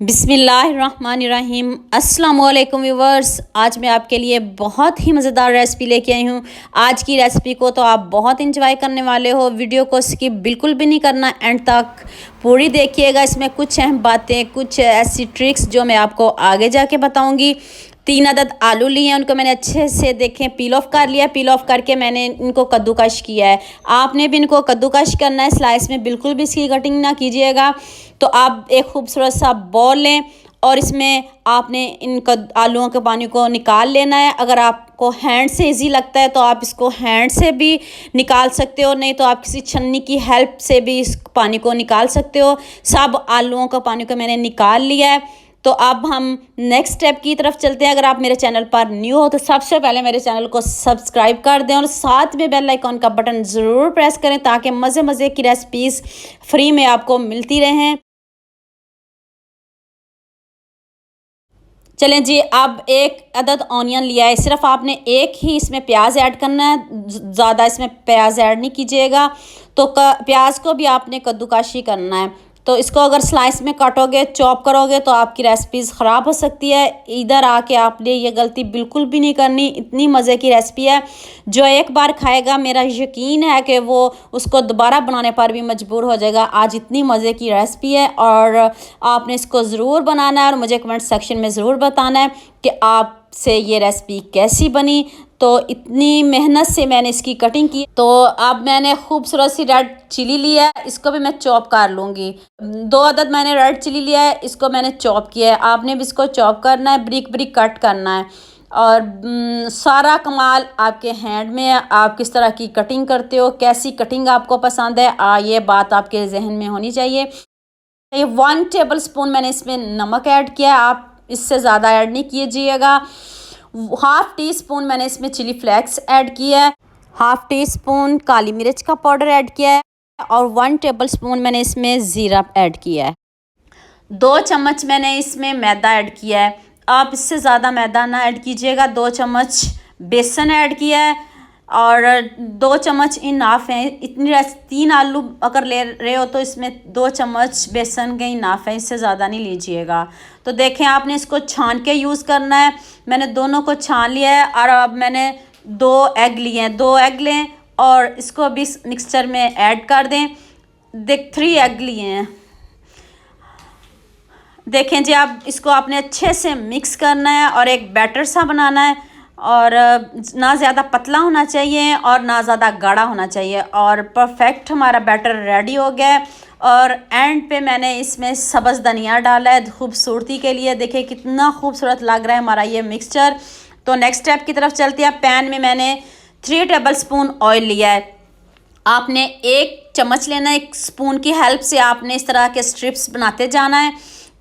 बिस्मिल्लाहिर्रहमानिर्रहीम। अस्सलाम वालेकुम व्यूवर्स। आज मैं आपके लिए बहुत ही मज़ेदार रेसिपी लेके आई हूँ। आज की रेसिपी को तो आप बहुत इंजॉय करने वाले हो। वीडियो को स्किप बिल्कुल भी नहीं करना, एंड तक पूरी देखिएगा। इसमें कुछ अहम बातें, कुछ ऐसी ट्रिक्स जो मैं आपको आगे जाके बताऊँगी। 3 अदद आलू लिए हैं, उनको मैंने अच्छे से देखें पील ऑफ कर लिया। पील ऑफ करके मैंने इनको कद्दूकश किया है। आपने भी इनको कद्दूकश करना है, स्लाइस में बिल्कुल भी इसकी कटिंग ना कीजिएगा। तो आप एक खूबसूरत सा बॉल लें और इसमें आपने इन आलूओं के पानी को निकाल लेना है। अगर आपको हैंड से इजी लगता है तो आप इसको हैंड से भी निकाल सकते हो, नहीं तो आप किसी छन्नी की हेल्प से भी इस पानी को निकाल सकते हो। सब आलूओं का पानी को मैंने निकाल लिया है। तो अब हम नेक्स्ट स्टेप की तरफ चलते हैं। अगर आप मेरे चैनल पर न्यू हो तो सबसे पहले मेरे चैनल को सब्सक्राइब कर दें और साथ में बेल आइकॉन का बटन ज़रूर प्रेस करें ताकि मज़े मज़े की रेसिपीज़ फ्री में आपको मिलती रहें। चलें जी, अब 1 अदद ऑनियन लिया है। सिर्फ आपने एक ही इसमें प्याज ऐड करना है, ज़्यादा इसमें प्याज ऐड नहीं कीजिएगा। तो प्याज को भी आपने कद्दूकश ही करना है। तो इसको अगर स्लाइस में काटोगे, चॉप करोगे तो आपकी रेसिपीज़ ख़राब हो सकती है। इधर आके आपने ये गलती बिल्कुल भी नहीं करनी। इतनी मज़े की रेसिपी है, जो एक बार खाएगा मेरा यकीन है कि वो उसको दोबारा बनाने पर भी मजबूर हो जाएगा। आज इतनी मज़े की रेसिपी है और आपने इसको ज़रूर बनाना है और मुझे कमेंट सेक्शन में ज़रूर बताना है कि आपसे ये रेसिपी कैसी बनी। तो इतनी मेहनत से मैंने इसकी कटिंग की। तो अब मैंने खूबसूरत सी रेड चिली लिया है, इसको भी मैं चॉप कर लूँगी। 2 अदद मैंने रेड चिली लिया है, इसको मैंने चॉप किया है। आपने भी इसको चॉप करना है, ब्रिक ब्रिक कट करना है। और सारा कमाल आपके हैंड में है। आप किस तरह की कटिंग करते हो, कैसी कटिंग आपको पसंद है, ये बात आपके जहन में होनी चाहिए। ये 1 टेबल स्पून मैंने इसमें नमक ऐड किया है, आप इससे ज़्यादा ऐड नहीं कीजिएगा। 1/2 टी स्पून मैंने इसमें चिली फ्लेक्स ऐड किया है। 1/2 टी स्पून काली मिर्च का पाउडर ऐड किया है और 1 टेबल स्पून मैंने इसमें ज़ीरा ऐड किया है। 2 चम्मच मैंने इसमें मैदा ऐड किया है, आप इससे ज़्यादा मैदा ना ऐड कीजिएगा। 2 चम्मच बेसन ऐड किया है और 2 चम्मच इनाफ है। इतनी 3 आलू अगर ले रहे हो तो इसमें 2 चम्मच बेसन के इनाफ है, इससे ज़्यादा नहीं लीजिएगा। तो देखें, आपने इसको छान के यूज़ करना है। मैंने दोनों को छान लिया है और अब मैंने 2 एग लिए हैं। 2 एग लें और इसको भी मिक्सचर में ऐड कर दें। 3 एग लिए हैं। देखें जी, आप इसको आपने अच्छे से मिक्स करना है और एक बैटर सा बनाना है। और ना ज़्यादा पतला होना चाहिए और ना ज़्यादा गाढ़ा होना चाहिए। और परफेक्ट हमारा बैटर रेडी हो गया है। और एंड पे मैंने इसमें सब्ज़ धनिया डाला है खूबसूरती के लिए। देखिए कितना खूबसूरत लग रहा है हमारा ये मिक्सचर। तो नेक्स्ट स्टेप की तरफ चलते हैं। पैन में मैंने 3 टेबल स्पून ऑयल लिया है। आपने 1 चम्मच लेना है, 1 स्पून की हेल्प से आपने इस तरह के स्ट्रिप्स बनाते जाना है।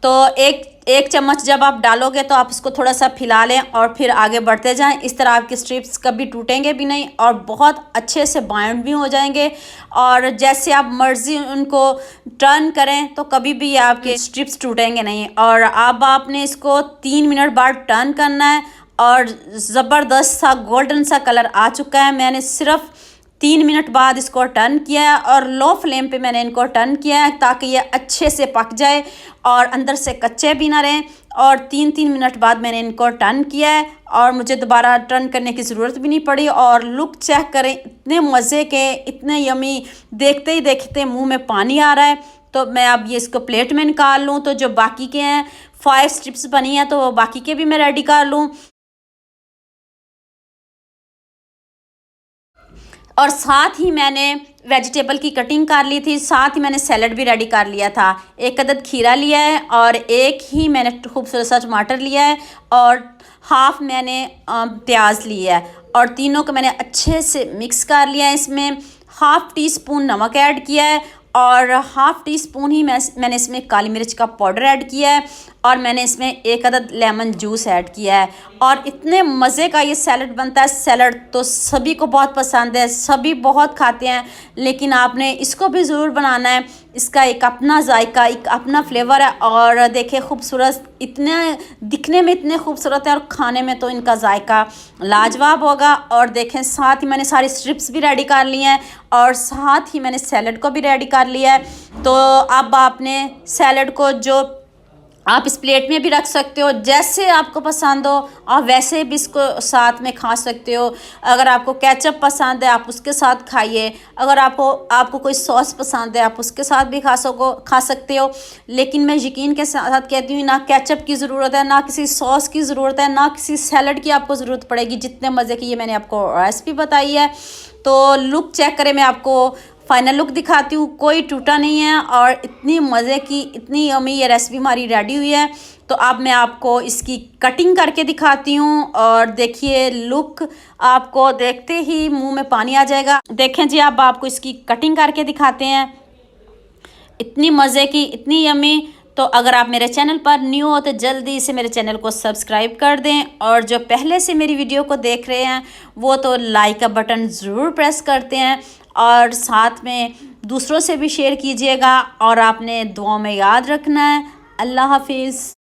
तो एक चम्मच जब आप डालोगे तो आप इसको थोड़ा सा फैला लें और फिर आगे बढ़ते जाएं। इस तरह आपके स्ट्रिप्स कभी टूटेंगे भी नहीं और बहुत अच्छे से बाइंड भी हो जाएंगे। और जैसे आप मर्ज़ी उनको टर्न करें तो कभी भी आपके स्ट्रिप्स टूटेंगे नहीं। और अब आपने इसको 3 मिनट बाद टर्न करना है और ज़बरदस्त सा गोल्डन सा कलर आ चुका है। मैंने सिर्फ 3 मिनट बाद इसको टर्न किया है और लो फ्लेम पे मैंने इनको टर्न किया है ताकि ये अच्छे से पक जाए और अंदर से कच्चे भी ना रहें। और 3 मिनट बाद मैंने इनको टर्न किया है और मुझे दोबारा टर्न करने की ज़रूरत भी नहीं पड़ी। और लुक चेक करें, इतने मज़े के, इतने यमी, देखते ही देखते मुंह में पानी आ रहा है। तो मैं अब ये इसको प्लेट में निकाल लूँ। तो जो बाकी के हैं 5 स्ट्रिप्स बनी हैं तो बाकी के भी मैं रेडी कर लूँ। और साथ ही मैंने वेजिटेबल की कटिंग कर ली थी, साथ ही मैंने सैलड भी रेडी कर लिया था। 1 अदद खीरा लिया है और एक ही मैंने खूबसूरत सा टमाटर लिया है और हाफ मैंने प्याज लिया है। और तीनों को मैंने अच्छे से मिक्स कर लिया है। इसमें 1/2 टी स्पून नमक ऐड किया है और 1/2 टी स्पून ही मैंने इसमें काली मिर्च का पाउडर ऐड किया है और मैंने इसमें 1 अदद लेमन जूस ऐड किया है। और इतने मज़े का ये सैलड बनता है। सैलड तो सभी को बहुत पसंद है, सभी बहुत खाते हैं, लेकिन आपने इसको भी ज़रूर बनाना है। इसका एक अपना जायका, एक अपना फ्लेवर है। और देखिए खूबसूरत, इतने दिखने में इतने खूबसूरत है और खाने में तो इनका जायका लाजवाब होगा। और देखें साथ ही मैंने सारी स्ट्रिप्स भी रेडी कर ली हैं और साथ ही मैंने सैलड को भी रेडी कर लिया है। तो अब आपने सैलड को जो आप इस प्लेट में भी रख सकते हो, जैसे आपको पसंद हो आप वैसे भी इसको साथ में खा सकते हो। अगर आपको केचप पसंद है आप उसके साथ खाइए, अगर आपको कोई सॉस पसंद है आप उसके साथ भी खा सकते हो। लेकिन मैं यकीन के साथ कहती हूँ, ना केचप की ज़रूरत है, ना किसी सॉस की ज़रूरत है, ना किसी सैलड की आपको ज़रूरत पड़ेगी। जितने मज़े की ये मैंने आपको रेसिपी बताई है। तो लुक चेक करें, मैं आपको फाइनल लुक दिखाती हूँ, कोई टूटा नहीं है और इतनी मज़े की इतनी यम्मी ये रेसिपी हमारी रेडी हुई है। तो अब मैं आपको इसकी कटिंग करके दिखाती हूँ और देखिए लुक आपको देखते ही मुंह में पानी आ जाएगा। देखें जी, अब आपको इसकी कटिंग करके दिखाते हैं, इतनी मज़े की इतनी यम्मी। तो अगर आप मेरे चैनल पर न्यू हो तो जल्दी से मेरे चैनल को सब्सक्राइब कर दें, और जो पहले से मेरी वीडियो को देख रहे हैं वो तो लाइक का बटन ज़रूर प्रेस करते हैं, और साथ में दूसरों से भी शेयर कीजिएगा। और आपने दुआ में याद रखना है। अल्लाह हाफिज़।